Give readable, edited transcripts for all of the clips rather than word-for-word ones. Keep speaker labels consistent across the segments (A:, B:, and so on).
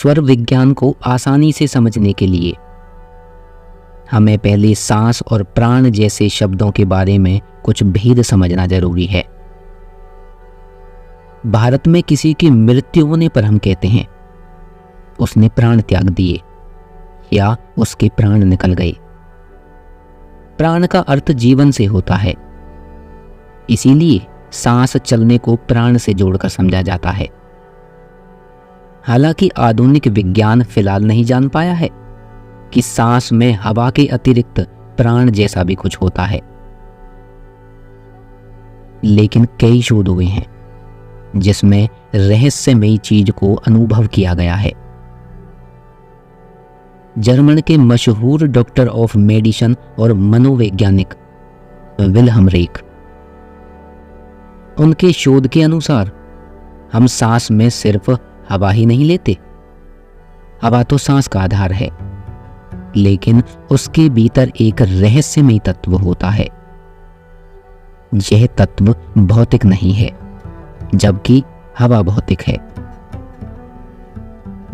A: स्वर विज्ञान को आसानी से समझने के लिए हमें पहले सांस और प्राण जैसे शब्दों के बारे में कुछ भेद समझना जरूरी है। भारत में किसी की मृत्यु होने पर हम कहते हैं उसने प्राण त्याग दिए या उसके प्राण निकल गए। प्राण का अर्थ जीवन से होता है, इसीलिए सांस चलने को प्राण से जोड़कर समझा जाता है। हालांकि आधुनिक विज्ञान फिलहाल नहीं जान पाया है कि सांस में हवा के अतिरिक्त प्राण जैसा भी कुछ होता है, लेकिन कई शोध हुए हैं जिसमें रहस्यमयी चीज को अनुभव किया गया है। जर्मन के मशहूर डॉक्टर ऑफ मेडिसिन और मनोवैज्ञानिक विल्हम रेख, उनके शोध के अनुसार हम सांस में सिर्फ हवा ही नहीं लेते। हवा तो सांस का आधार है, लेकिन उसके भीतर एक रहस्यमय तत्व होता है। यह तत्व भौतिक नहीं है, जबकि हवा भौतिक है।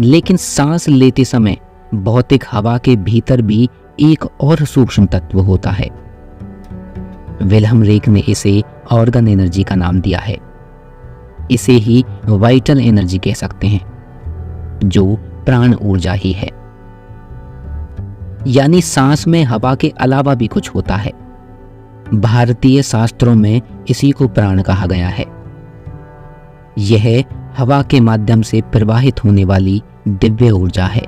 A: लेकिन सांस लेते समय भौतिक हवा के भीतर भी एक और सूक्ष्म तत्व होता है। विल्हम रेख ने इसे ऑर्गन एनर्जी का नाम दिया है। इसे ही वाइटल एनर्जी कह सकते हैं, जो प्राण ऊर्जा ही है। यानी सांस में हवा के अलावा भी कुछ होता है। भारतीय शास्त्रों में इसी को प्राण कहा गया है। यह हवा के माध्यम से प्रवाहित होने वाली दिव्य ऊर्जा है।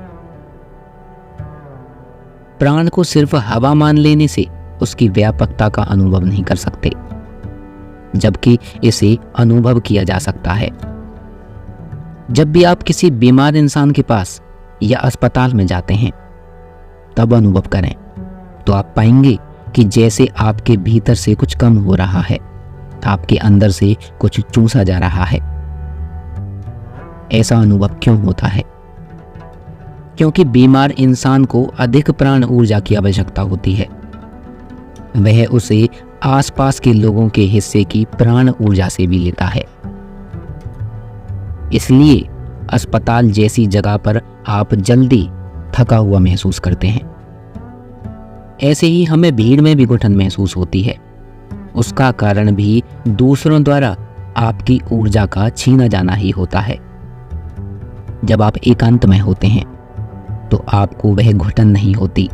A: प्राण को सिर्फ हवा मान लेने से उसकी व्यापकता का अनुभव नहीं कर सकते, जबकि इसे अनुभव किया जा सकता है। जब भी आप किसी बीमार इंसान के पास या अस्पताल में जाते हैं, तब अनुभव करें तो आप पाएंगे कि जैसे आपके भीतर से कुछ कम हो रहा है, आपके अंदर से कुछ चूसा जा रहा है। ऐसा अनुभव क्यों होता है? क्योंकि बीमार इंसान को अधिक प्राण ऊर्जा की आवश्यकता होती है। वह उसे आसपास के लोगों के हिस्से की प्राण ऊर्जा से भी लेता है। इसलिए अस्पताल जैसी जगह पर आप जल्दी थका हुआ महसूस करते हैं। ऐसे ही हमें भीड़ में भी घुटन महसूस होती है। उसका कारण भी दूसरों द्वारा आपकी ऊर्जा का छीना जाना ही होता है। जब आप एकांत में होते हैं तो आपको वह घुटन नहीं होती,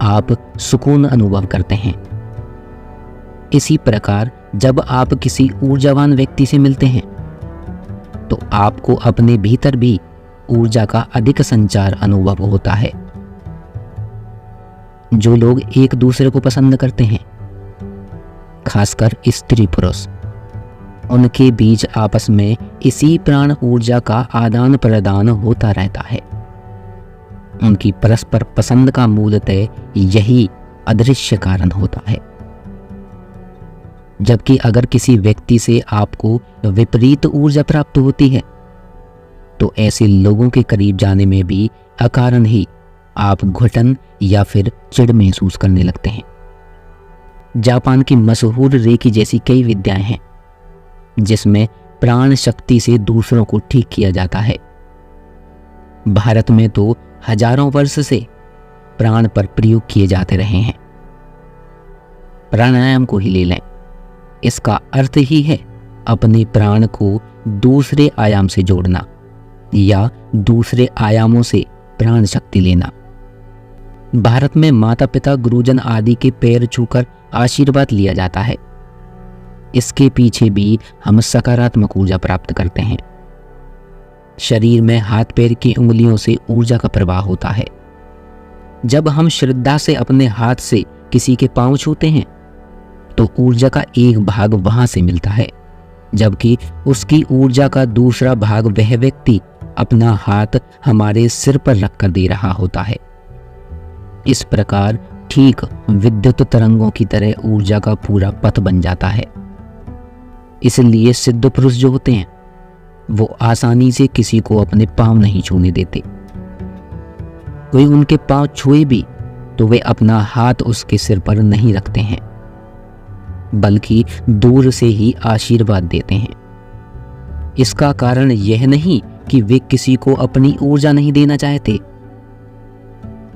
A: आप सुकून अनुभव करते हैं। इसी प्रकार जब आप किसी ऊर्जावान व्यक्ति से मिलते हैं तो आपको अपने भीतर भी ऊर्जा का अधिक संचार अनुभव होता है। जो लोग एक दूसरे को पसंद करते हैं, खासकर स्त्री पुरुष, उनके बीच आपस में इसी प्राण ऊर्जा का आदान प्रदान होता रहता है। उनकी परस्पर पसंद का मूलतः यही अदृश्य कारण होता है। जबकि अगर किसी व्यक्ति से आपको विपरीत ऊर्जा प्राप्त होती है तो ऐसे लोगों के करीब जाने में भी अकारण ही आप घुटन या फिर चिढ़ महसूस करने लगते हैं। जापान की मशहूर रेकी जैसी कई विद्याएं हैं जिसमें प्राण शक्ति से दूसरों को ठीक किया जाता है। भारत में तो हजारों वर्ष से प्राण पर प्रयोग किए जाते रहे हैं। प्राणायाम को ही ले लें, इसका अर्थ ही है अपने प्राण को दूसरे आयाम से जोड़ना या दूसरे आयामों से प्राण शक्ति लेना। भारत में माता पिता, गुरुजन आदि के पैर छूकर आशीर्वाद लिया जाता है। इसके पीछे भी हम सकारात्मक ऊर्जा प्राप्त करते हैं। शरीर में हाथ पैर की उंगलियों से ऊर्जा का प्रवाह होता है। जब हम श्रद्धा से अपने हाथ से किसी के पांव छूते हैं तो ऊर्जा का एक भाग वहां से मिलता है, जबकि उसकी ऊर्जा का दूसरा भाग वह व्यक्ति अपना हाथ हमारे सिर पर रखकर दे रहा होता है। इस प्रकार ठीक विद्युत तरंगों की तरह ऊर्जा का पूरा पथ बन जाता है। इसलिए सिद्ध पुरुष जो होते हैं वो आसानी से किसी को अपने पांव नहीं छूने देते। कोई उनके पांव छुए भी तो वे अपना हाथ उसके सिर पर नहीं रखते हैं, बल्कि दूर से ही आशीर्वाद देते हैं। इसका कारण यह नहीं कि वे किसी को अपनी ऊर्जा नहीं देना चाहते,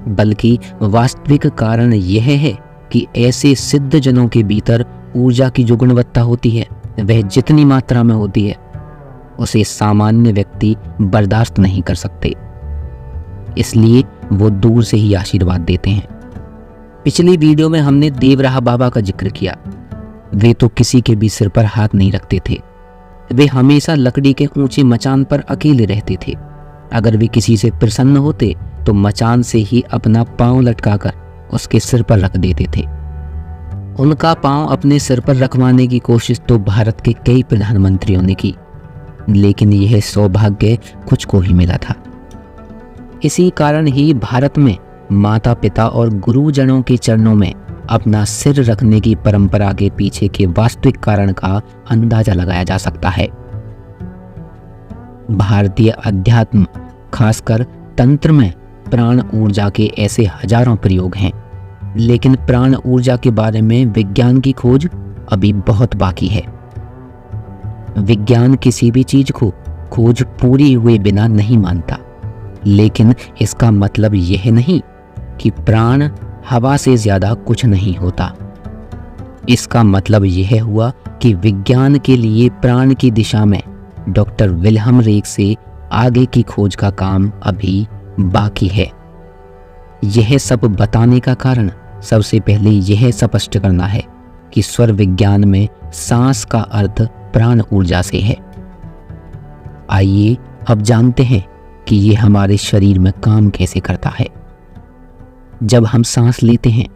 A: बल्कि वास्तविक कारण यह है कि ऐसे सिद्ध जनों के भीतर ऊर्जा की जो गुणवत्ता होती है वह जितनी मात्रा में होती है उसे सामान्य व्यक्ति बर्दाश्त नहीं कर सकते, इसलिए वो दूर से ही आशीर्वाद देते हैं। पिछली वीडियो में हमने देवराहा बाबा का जिक्र किया। वे तो किसी के भी सिर पर हाथ नहीं रखते थे। वे हमेशा लकड़ी के ऊंचे मचान पर अकेले रहते थे। अगर वे किसी से प्रसन्न होते तो मचान से ही अपना पांव लटकाकर उसके सिर पर रख देते थे। उनका पांव अपने सिर पर रखवाने की कोशिश तो भारत के कई प्रधानमंत्रियों ने की, लेकिन यह सौभाग्य कुछ को ही मिला था। इसी कारण ही भारत में माता पिता और गुरुजनों के चरणों में अपना सिर रखने की परंपरा के पीछे के वास्तविक कारण का अंदाजा लगाया जा सकता है। भारतीय अध्यात्म, खासकर तंत्र में प्राण ऊर्जा के ऐसे हजारों प्रयोग हैं, लेकिन प्राण ऊर्जा के बारे में विज्ञान की खोज अभी बहुत बाकी है। विज्ञान किसी भी चीज को खोज पूरी हुए बिना नहीं मानता, लेकिन इसका मतलब यह नहीं कि प्राण हवा से ज्यादा कुछ नहीं होता। इसका मतलब यह हुआ कि विज्ञान के लिए प्राण की दिशा में डॉक्टर विल्हम रेक से आगे की खोज का काम अभी बाकी है। यह सब बताने का कारण सबसे पहले यह स्पष्ट करना है कि स्वर विज्ञान में सांस का अर्थ प्राण ऊर्जा से है। आइए अब जानते हैं कि यह हमारे शरीर में काम कैसे करता है। जब हम सांस लेते हैं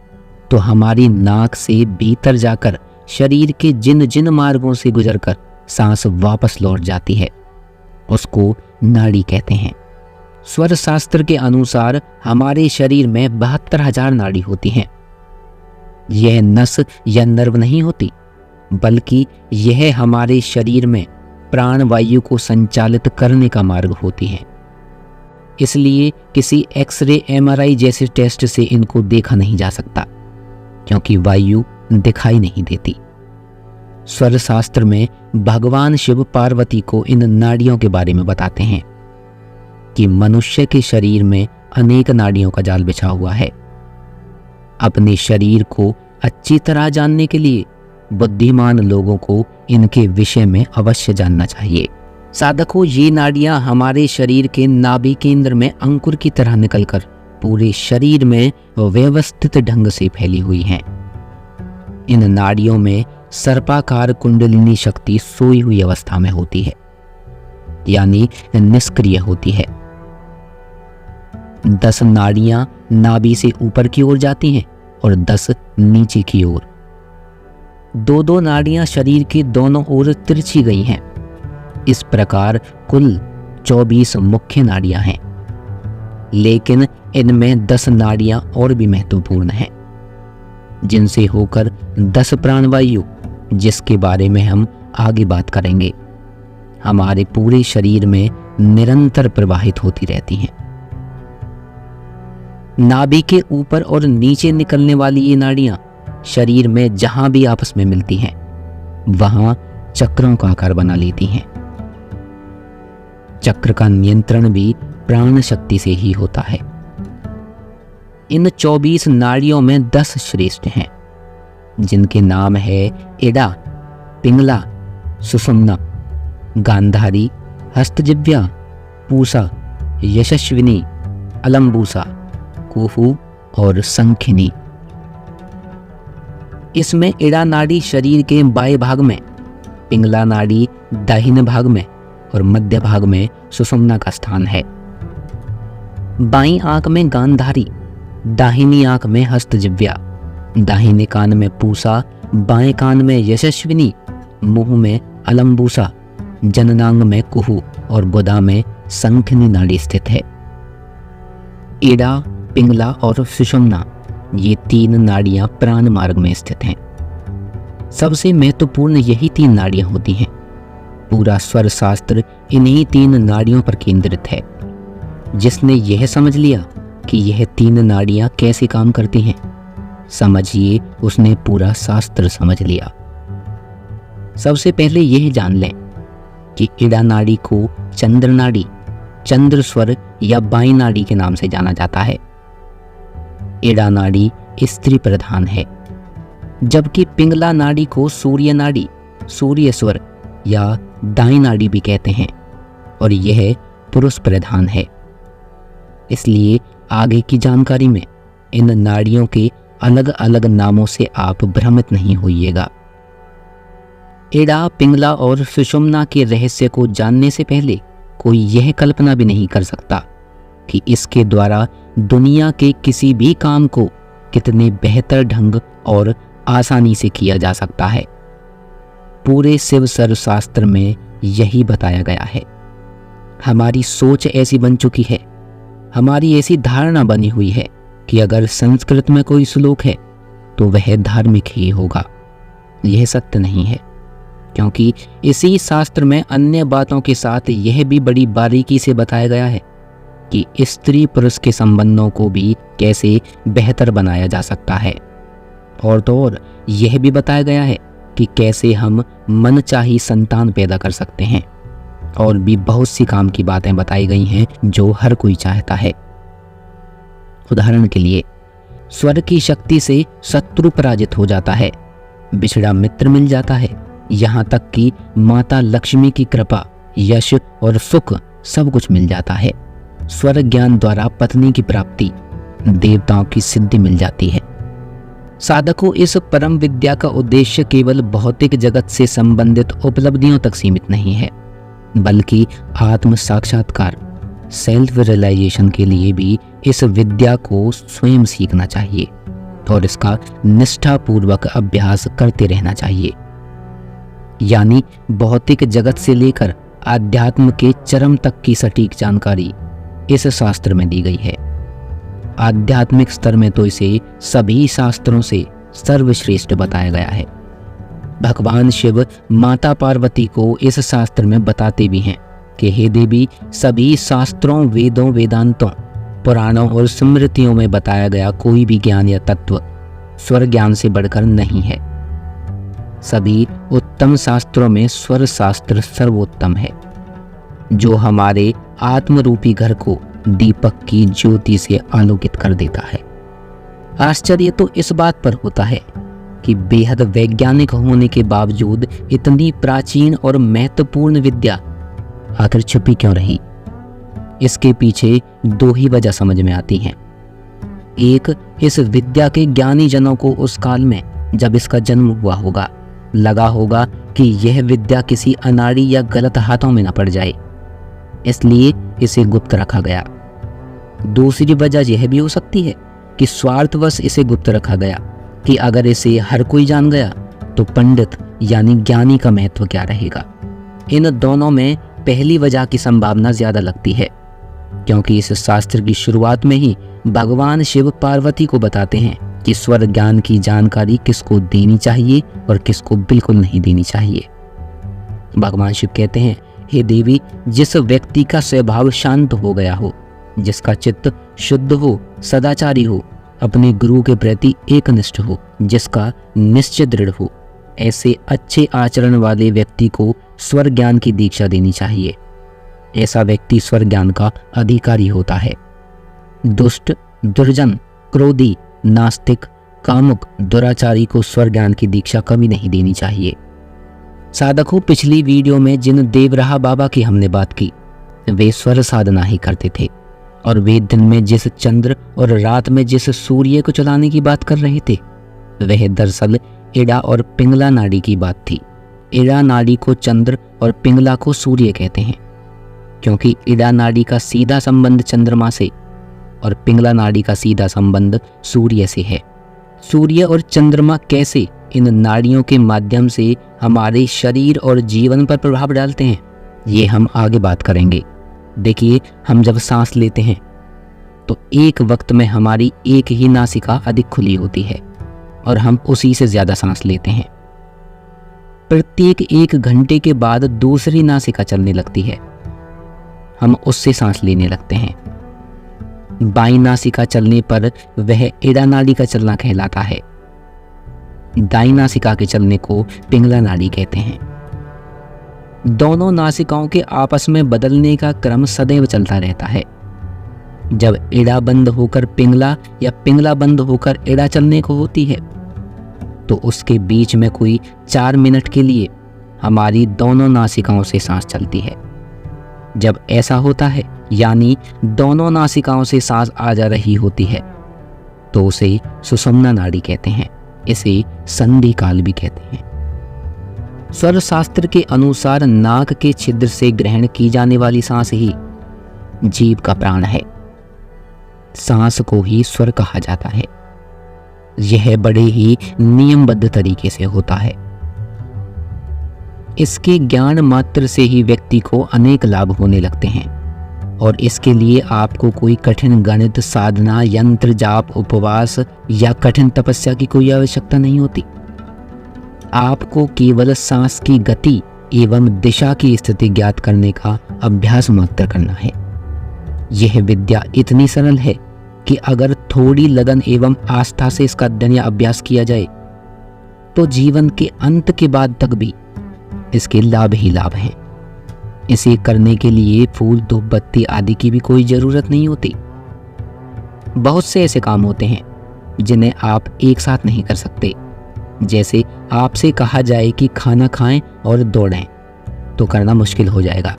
A: तो हमारी नाक से भीतर जाकर शरीर के जिन जिन मार्गों से गुजरकर सांस वापस लौट जाती है उसको नाड़ी कहते हैं। स्वर शास्त्र के अनुसार हमारे शरीर में 72,000 नाड़ी होती हैं। यह नस या नर्व नहीं होती, बल्कि यह हमारे शरीर में प्राण वायु को संचालित करने का मार्ग होती हैं। इसलिए किसी एक्सरे, एमआरआई जैसे टेस्ट से इनको देखा नहीं जा सकता, क्योंकि वायु दिखाई नहीं देती। स्वर शास्त्र में भगवान शिव पार्वती को इन नाड़ियों के बारे में बताते हैं कि मनुष्य के शरीर में अनेक नाड़ियों का जाल बिछा हुआ है। अपने शरीर को अच्छी तरह जानने के लिए बुद्धिमान लोगों को इनके विषय में अवश्य जानना चाहिए। साधकों, ये नाड़ियां हमारे शरीर के नाभि केंद्र में अंकुर की तरह निकलकर पूरे शरीर में व्यवस्थित ढंग से फैली हुई हैं। इन नाड़ियों में सर्पाकार कुंडलिनी शक्ति सोई हुई अवस्था में होती है, यानी निष्क्रिय होती है। 10 नाड़ियां नाभि से ऊपर की ओर जाती हैं और 10 नीचे की ओर। 2-2 नाड़ियां शरीर के दोनों ओर तिरछी गई हैं। इस प्रकार कुल 24 मुख्य नाड़ियां हैं, लेकिन इनमें 10 नाड़ियां और भी महत्वपूर्ण हैं, जिनसे होकर 10 प्राणवायु, जिसके बारे में हम आगे बात करेंगे, हमारे पूरे शरीर में निरंतर प्रवाहित होती रहती हैं। नाभि के ऊपर और नीचे निकलने वाली ये नाड़ियां शरीर में जहां भी आपस में मिलती हैं वहां चक्रों का आकार बना लेती हैं। चक्र का नियंत्रण भी प्राण शक्ति से ही होता है। इन 24 नाड़ियों में 10 श्रेष्ठ हैं, जिनके नाम है इड़ा, पिंगला, सुषुम्ना, गांधारी, हस्तजिह्वा, पूषा, यशस्विनी, अलंबूसा, कुहू और संखिनी। इसमें इड़ा नाड़ी शरीर के बाएं भाग में, पिंगला नाड़ी दाहिने भाग में और मध्य भाग में सुषुम्ना का स्थान है। बाईं आंख में गांधारी, दाहिनी आंख में हस्तजिह्वा, दाहिने कान में पूषा, बाएं कान में यशस्विनी, मुंह में अलंबूसा, जननांग में कुहू और गुदा में संखिनी नाड़ी स्थित है। इड़ा, पिंगला और सुषुम्ना, ये 3 नाड़ियां प्राण मार्ग में स्थित हैं। सबसे महत्वपूर्ण यही 3 नाड़ियां होती हैं। पूरा स्वर शास्त्र इन्हीं 3 नाड़ियों पर केंद्रित है। जिसने यह समझ लिया कि यह 3 नाड़ियां कैसे काम करती हैं, समझिए उसने पूरा शास्त्र समझ लिया। सबसे पहले यह जान लें कि इड़ा नाड़ी को चंद्र नाड़ी चंद्र स्वर या बाई नाड़ी के नाम से जाना जाता है। इड़ा नाड़ी स्त्री प्रधान है, जबकि पिंगला नाड़ी को सूर्य नाड़ी, सूर्य स्वर या दाई नाड़ी भी कहते हैं और यह पुरुष प्रधान है। इसलिए आगे की जानकारी में इन नाड़ियों के अलग अलग नामों से आप भ्रमित नहीं होइएगा। इड़ा, पिंगला और सुषुम्ना के रहस्य को जानने से पहले कोई यह कल्पना भी नहीं कर सकता कि इसके द्वारा दुनिया के किसी भी काम को कितने बेहतर ढंग और आसानी से किया जा सकता है। पूरे शिव सर्वशास्त्र में यही बताया गया है। हमारी सोच ऐसी बन चुकी है, हमारी ऐसी धारणा बनी हुई है कि अगर संस्कृत में कोई श्लोक है तो वह धार्मिक ही होगा। यह सत्य नहीं है, क्योंकि इसी शास्त्र में अन्य बातों के साथ यह भी बड़ी बारीकी से बताया गया है कि स्त्री पुरुष के संबंधों को भी कैसे बेहतर बनाया जा सकता है। और तो और यह भी बताया गया है कि कैसे हम मनचाही संतान पैदा कर सकते हैं। और भी बहुत सी काम की बातें बताई गई हैं जो हर कोई चाहता है। उदाहरण के लिए, स्वर की शक्ति से शत्रु पराजित हो जाता है, बिछड़ा मित्र मिल जाता है, यहाँ तक कि माता लक्ष्मी की कृपा, यश और सुख सब कुछ मिल जाता है। स्वर ज्ञान द्वारा पत्नी की प्राप्ति, देवताओं की सिद्धि मिल जाती है। साधकों, इस परम विद्या का उद्देश्य केवल भौतिक जगत से संबंधित उपलब्धियों तक सीमित नहीं है, बल्कि आत्म साक्षात्कार, सेल्फ रियलाइजेशन के लिए भी इस विद्या को स्वयं सीखना चाहिए और इसका निष्ठापूर्वक अभ्यास करते रहना चाहिए। यानी भौतिक जगत से लेकर आध्यात्म के चरम तक की सटीक जानकारी इस शास्त्र में दी गई है। आध्यात्मिक स्तर में तो इसे सभी शास्त्रों से सर्वश्रेष्ठ बताया गया है। भगवान शिव माता पार्वती को इस शास्त्र में बताते भी हैं कि हे देवी, सभी शास्त्रों, वेदों, वेदांतों, पुराणों और स्मृतियों में बताया गया कोई भी ज्ञान या तत्व स्वर ज्ञान से बढ़कर नहीं है। सभी उत्तम शास्त्रों में स्वर शास्त्र सर्वोत्तम है, जो हमारे आत्मरूपी घर को दीपक की ज्योति से आलोकित कर देता है। आश्चर्य तो इस बात पर होता है कि बेहद वैज्ञानिक होने के बावजूद इतनी प्राचीन और महत्वपूर्ण विद्या आखिर छुपी क्यों रही। इसके पीछे दो ही वजह समझ में आती हैं। एक, इस विद्या के ज्ञानी जनों को उस काल में जब इसका जन्म हुआ होगा लगा होगा कि यह विद्या किसी अनाड़ी या गलत हाथों में न पड़ जाए, इसलिए इसे गुप्त रखा गया। दूसरी वजह यह भी हो सकती है कि स्वार्थवश इसे गुप्त रखा गया कि अगर इसे हर कोई जान गया तो पंडित यानी ज्ञानी का महत्व क्या रहेगा। इन दोनों में पहली वजह की संभावना ज्यादा लगती है, क्योंकि इस शास्त्र की शुरुआत में ही भगवान शिव पार्वती को बताते हैं कि स्वर ज्ञान की जानकारी किसको देनी चाहिए और किसको बिल्कुल नहीं देनी चाहिए। भगवान शिव कहते हैं, हे देवी, जिस व्यक्ति का स्वभाव शांत हो गया हो, जिसका चित्त शुद्ध हो, सदाचारी हो, अपने गुरु के प्रति एकनिष्ठ हो, जिसका निश्चय दृढ़ हो, ऐसे अच्छे आचरण वाले व्यक्ति को स्वर ज्ञान की दीक्षा देनी चाहिए। ऐसा व्यक्ति स्वर ज्ञान का अधिकारी होता है। दुष्ट, दुर्जन, क्रोधी, नास्तिक, कामुक, दुराचारी को स्वर ज्ञान की दीक्षा कभी नहीं देनी चाहिए। साधकों, पिछली वीडियो में जिन देवराहा बाबा की हमने बात की, वे स्वर साधना ही करते थे और वे दिन में जिस चंद्र और रात में जिस सूर्य को चलाने की बात कर रहे थे, वह दरअसल इड़ा और पिंगला नाड़ी की बात थी। इड़ा नाड़ी को चंद्र और पिंगला को सूर्य कहते हैं, क्योंकि इड़ा नाड़ी का सीधा संबंध चंद्रमा से और पिंगला नाड़ी का सीधा संबंध सूर्य से है। सूर्य और चंद्रमा कैसे इन नाड़ियों के माध्यम से हमारे शरीर और जीवन पर प्रभाव डालते हैं, ये हम आगे बात करेंगे। देखिए, हम जब सांस लेते हैं तो एक वक्त में हमारी एक ही नासिका अधिक खुली होती है और हम उसी से ज्यादा सांस लेते हैं। प्रत्येक 1 घंटे के बाद दूसरी नासिका चलने लगती है, हम उससे सांस लेने लगते हैं। बाईं नासिका चलने पर वह इड़ा नाड़ी का चलना कहलाता है। दाईं नासिका के चलने को पिंगला नाड़ी कहते हैं। दोनों नासिकाओं के आपस में बदलने का क्रम सदैव चलता रहता है। जब एड़ा बंद होकर पिंगला या पिंगला बंद होकर एड़ा चलने को होती है तो उसके बीच में कोई 4 मिनट के लिए हमारी दोनों नासिकाओं से सांस चलती है। जब ऐसा होता है यानी दोनों नासिकाओं से सांस आ जा रही होती है तो उसे सुषुम्ना नाड़ी कहते हैं। इसे संधि काल भी कहते हैं। स्वर शास्त्र के अनुसार नाक के छिद्र से ग्रहण की जाने वाली सांस ही जीव का प्राण है। सांस को ही स्वर कहा जाता है। यह बड़े ही नियमबद्ध तरीके से होता है। इसके ज्ञान मात्र से ही व्यक्ति को अनेक लाभ होने लगते हैं और इसके लिए आपको कोई कठिन गणित, साधना, यंत्र, जाप, उपवास या कठिन तपस्या की कोई आवश्यकता नहीं होती। आपको केवल सांस की गति एवं दिशा की स्थिति ज्ञात करने का अभ्यास मात्र करना है। यह विद्या इतनी सरल है कि अगर थोड़ी लगन एवं आस्था से इसका अध्ययन या अभ्यास किया जाए तो जीवन के अंत के बाद तक भी इसके लाभ ही लाभ हैं। इसे करने के लिए फूल, धूप, बत्ती आदि की भी कोई जरूरत नहीं होती। बहुत से ऐसे काम होते हैं जिन्हें आप एक साथ नहीं कर सकते। जैसे आपसे कहा जाए कि खाना खाएं और दौड़ें तो करना मुश्किल हो जाएगा,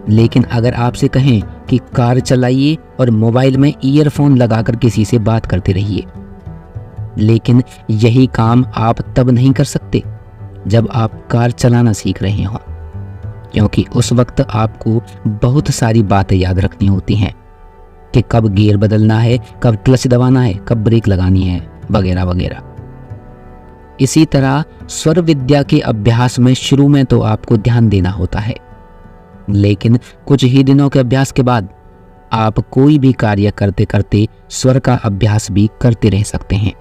A: लेकिन अगर आपसे कहें कि कार चलाइए और मोबाइल में ईयरफोन लगाकर किसी से बात करते रहिए, लेकिन यही काम आप तब नहीं कर सकते जब आप कार चलाना सीख रहे हों, क्योंकि उस वक्त आपको बहुत सारी बातें याद रखनी होती हैं कि कब गियर बदलना है, कब क्लच दबाना है, कब ब्रेक लगानी है, वगैरह वगैरह। इसी तरह स्वर विद्या के अभ्यास में शुरू में तो आपको ध्यान देना होता है, लेकिन कुछ ही दिनों के अभ्यास के बाद आप कोई भी कार्य करते करते स्वर का अभ्यास भी करते रह सकते हैं।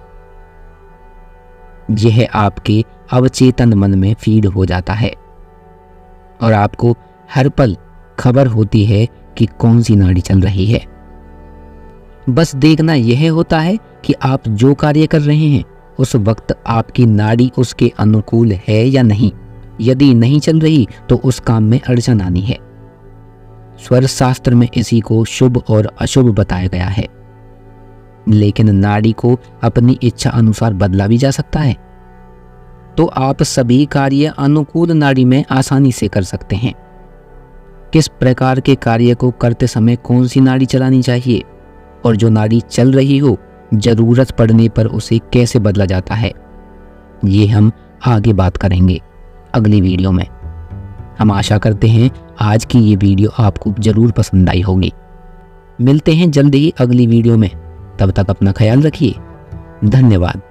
A: यह आपके अवचेतन मन में फीड हो जाता है और आपको हर पल खबर होती है कि कौन सी नाड़ी चल रही है। बस देखना यह होता है कि आप जो कार्य कर रहे हैं उस वक्त आपकी नाड़ी उसके अनुकूल है या नहीं। यदि नहीं चल रही तो उस काम में अड़चन आनी है। स्वर शास्त्र में इसी को शुभ और अशुभ बताया गया है, लेकिन नाड़ी को अपनी इच्छा अनुसार बदला भी जा सकता है। तो आप सभी कार्य अनुकूल नाड़ी में आसानी से कर सकते हैं। किस प्रकार के कार्य को करते समय कौन सी नाड़ी चलानी चाहिए और जो नाड़ी चल रही हो जरूरत पड़ने पर उसे कैसे बदला जाता है, ये हम आगे बात करेंगे अगली वीडियो में। हम आशा करते हैं आज की ये वीडियो आपको जरूर पसंद आई होगी। मिलते हैं जल्द ही अगली वीडियो में। तब तक अपना ख्याल रखिए। धन्यवाद।